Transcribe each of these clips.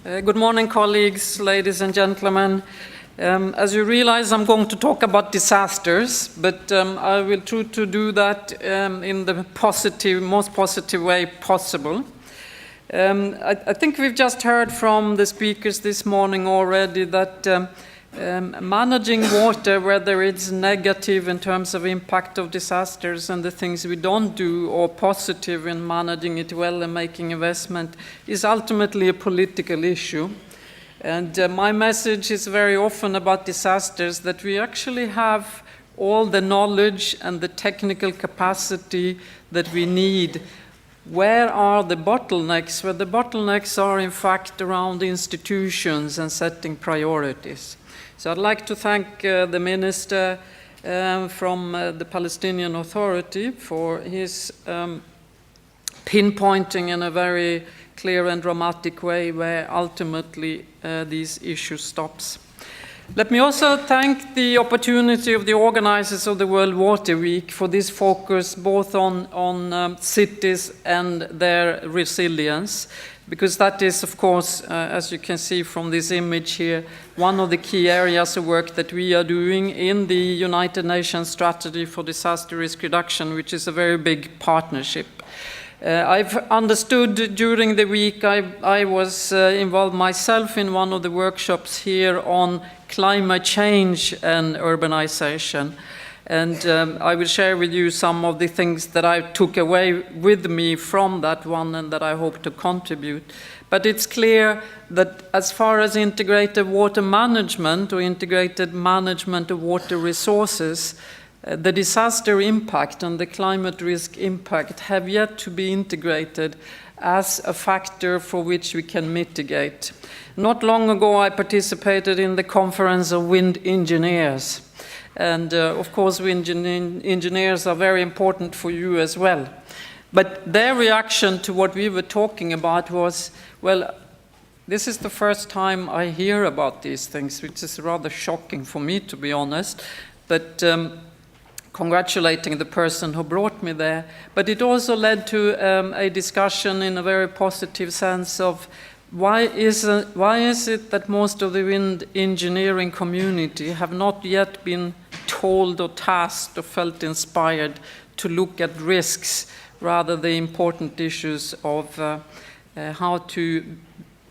Good morning, colleagues, ladies and gentlemen. As you realize, I'm going to talk about disasters, but I will try to do that in the most positive way possible. I think we've just heard from the speakers this morning already that managing water, whether it's negative in terms of impact of disasters and the things we don't do, or positive in managing it well and making investment, is ultimately a political issue. And my message is very often about disasters that we actually have all the knowledge and the technical capacity that we need. Where are the bottlenecks? Well, the bottlenecks are in fact around institutions and setting priorities. So I'd like to thank the minister from the Palestinian Authority for his pinpointing in a very clear and dramatic way where ultimately these issues stops. Let me also thank the opportunity of the organizers of the World Water Week for this focus both on cities and their resilience, because that is, of course, as you can see from this image here, one of the key areas of work that we are doing in the United Nations Strategy for Disaster Risk Reduction, which is a very big partnership. I've understood during the week I was involved myself in one of the workshops here on climate change and urbanization. And I will share with you some of the things that I took away with me from that one and that I hope to contribute. But it's clear that as far as integrated water management or integrated management of water resources, the disaster impact and the climate risk impact have yet to be integrated as a factor for which we can mitigate. Not long ago, I participated in the conference of wind engineers. And of course, wind engineers are very important for you as well. But their reaction to what we were talking about was, well, this is the first time I hear about these things, which is rather shocking for me, to be honest. But congratulating the person who brought me there. But it also led to a discussion in a very positive sense of why is it that most of the wind engineering community have not yet been told or tasked or felt inspired to look at risks, rather the important issues of how to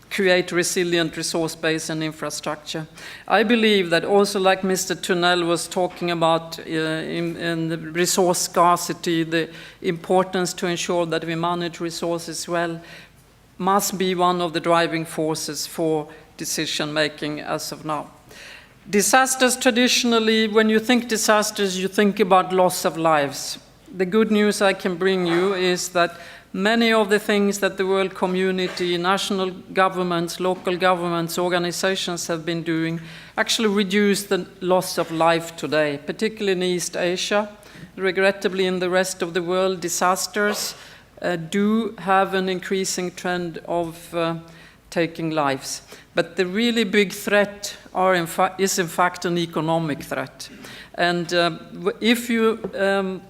create resilient resource base and infrastructure. I believe that also, like Mr. Tunnell was talking about in the resource scarcity, the importance to ensure that we manage resources well must be one of the driving forces for decision making as of now. Disasters, traditionally, when you think disasters, you think about loss of lives. The good news I can bring you is that many of the things that the world community, national governments, local governments, organizations have been doing actually reduce the loss of life today, particularly in East Asia. Regrettably, in the rest of the world, disasters do have an increasing trend of taking lives. But the really big threat is in fact an economic threat. And if you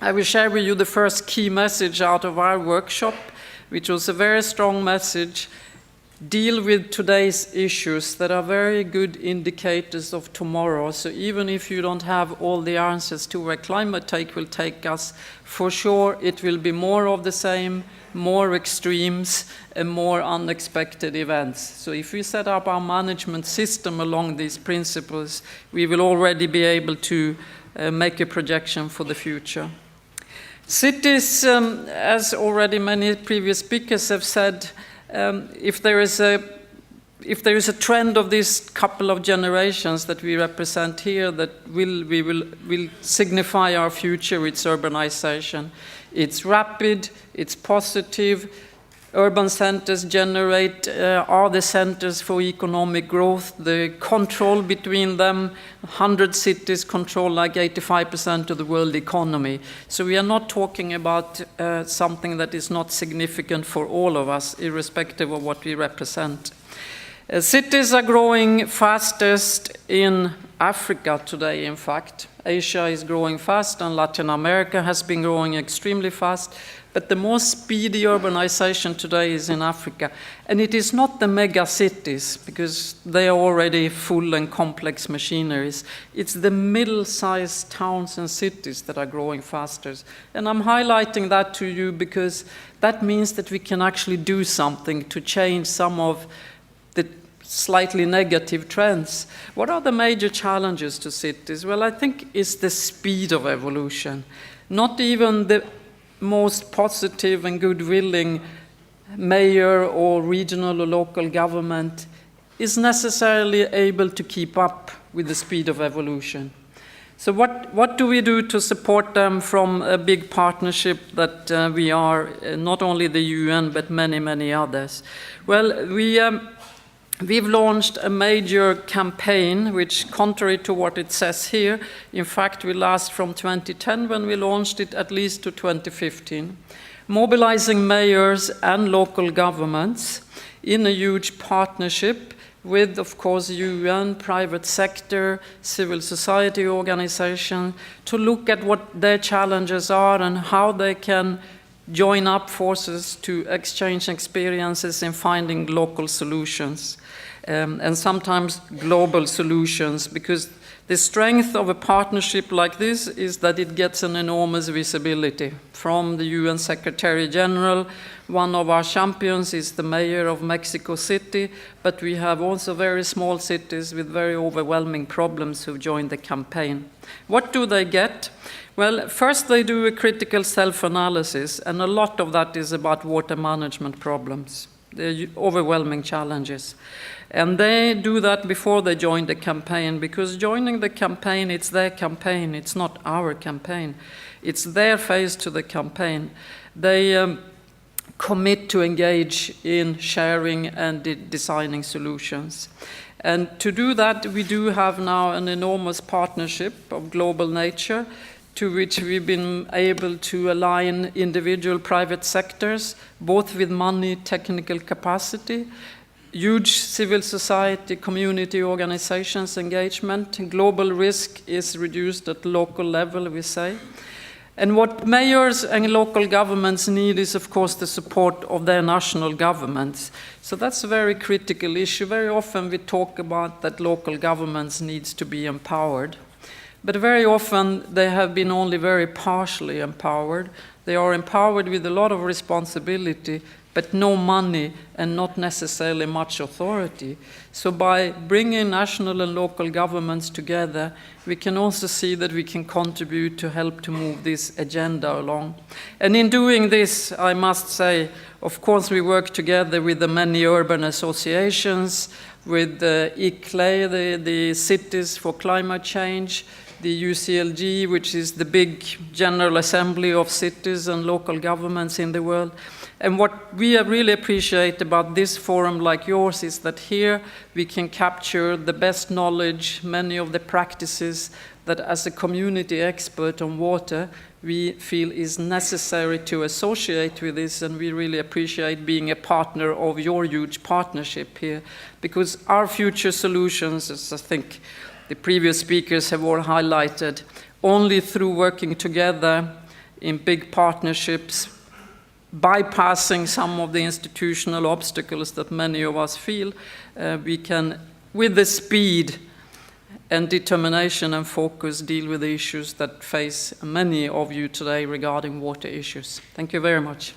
I will share with you the first key message out of our workshop, which was a very strong message. Deal with today's issues that are very good indicators of tomorrow. So even if you don't have all the answers to where climate change will take us, for sure it will be more of the same, more extremes, and more unexpected events. So if we set up our management system along these principles, we will already be able to make a projection for the future. Cities, as already many previous speakers have said, if there is a trend of this couple of generations that we represent here that will signify our future, it's urbanization. It's rapid, it's positive. Urban centers are the centers for economic growth. The control between them, 100 cities control like 85% of the world economy. So we are not talking about something that is not significant for all of us, irrespective of what we represent. Cities are growing fastest in Africa today, in fact. Asia is growing fast, and Latin America has been growing extremely fast. But the most speedy urbanization today is in Africa. And it is not the mega cities, because they are already full and complex machineries. It's the middle-sized towns and cities that are growing faster. And I'm highlighting that to you because that means that we can actually do something to change some of the slightly negative trends. What are the major challenges to cities? Well, I think it's the speed of evolution. Not even the most positive and good-willing mayor or regional or local government is necessarily able to keep up with the speed of evolution. So what do we do to support them from a big partnership that we are, not only the UN, but many, many others? Well, we've launched a major campaign, which, contrary to what it says here, in fact, will last from 2010, when we launched it, at least to 2015, mobilizing mayors and local governments in a huge partnership with, of course, UN, private sector, civil society organization, to look at what their challenges are and how they can join up forces to exchange experiences in finding local solutions, and sometimes global solutions, because the strength of a partnership like this is that it gets an enormous visibility. From the UN Secretary General, one of our champions is the mayor of Mexico City, but we have also very small cities with very overwhelming problems who joined the campaign. What do they get? Well, first they do a critical self-analysis, and a lot of that is about water management problems, the overwhelming challenges. And they do that before they join the campaign, because joining the campaign, it's their campaign, it's not our campaign. It's their phase to the campaign. They commit to engage in sharing and designing solutions. And to do that, we do have now an enormous partnership of global nature, to which we've been able to align individual private sectors, both with money, technical capacity, huge civil society, community organizations engagement. Global risk is reduced at local level, we say. And what mayors and local governments need is, of course, the support of their national governments. So that's a very critical issue. Very often we talk about that local governments need to be empowered. But very often they have been only very partially empowered. They are empowered with a lot of responsibility, but no money and not necessarily much authority. So by bringing national and local governments together, we can also see that we can contribute to help to move this agenda along. And in doing this, I must say, of course, we work together with the many urban associations, with ICLE, the Cities for Climate Change, the UCLG, which is the big General Assembly of cities and local governments in the world. And what we really appreciate about this forum like yours is that here we can capture the best knowledge, many of the practices that as a community expert on water, we feel is necessary to associate with this, and we really appreciate being a partner of your huge partnership here, because our future solutions, as I think the previous speakers have all highlighted, only through working together in big partnerships, bypassing some of the institutional obstacles that many of us feel, we can, with the speed and determination and focus, deal with the issues that face many of you today regarding water issues. Thank you very much.